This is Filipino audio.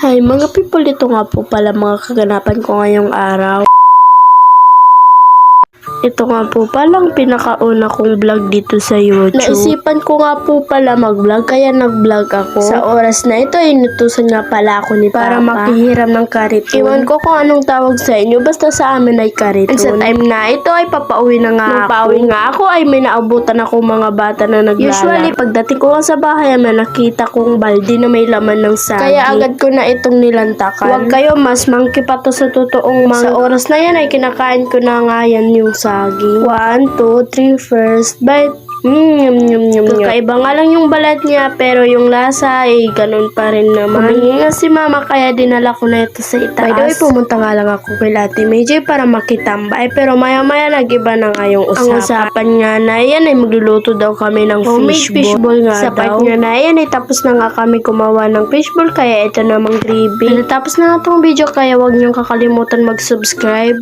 Hi mga people, ito nga po pala mga kaganapan ko ngayong araw. Ito nga po palang pinakauna kong vlog dito sa YouTube. Naisipan ko nga po pala mag-vlog kaya nag-vlog ako. Sa oras na ito, inutusan nga pala ako ni Papa para makihiram ng kariton. Iwan ko kung anong tawag sa inyo, basta sa amin ay kariton. At sa time na ito ay papauwi na nga ako. Pauwi nga ako ay may naabutan ako mga bata na naglalaro. Usually, pagdating ko nga sa bahay, may nakita kong balde na may laman ng sagi. Kaya agad ko na itong nilantakan. Huwag kayo, mas monkey pa to sa totoong Sa oras na yan ay kinakain ko na nga yan yung sagi. 1, 2, 3, first bite. Kakaiba nga lang yung balat niya, pero yung lasa ay ganun pa rin naman. Humingi nga si mama kaya dinala ko na ito sa itaas. By the way, pumunta nga lang ako kay Ate Meiji para makitambay, pero maya maya nagiba na nga yung usapan. Ang usapan nga na yan ay magluluto daw kami ng fishball nga sa part nga na yan ay tapos na nga kami kumawa ng fishball, kaya ito namang gravy. Natapos na nga itong video, kaya huwag niyong kakalimutan mag-subscribe.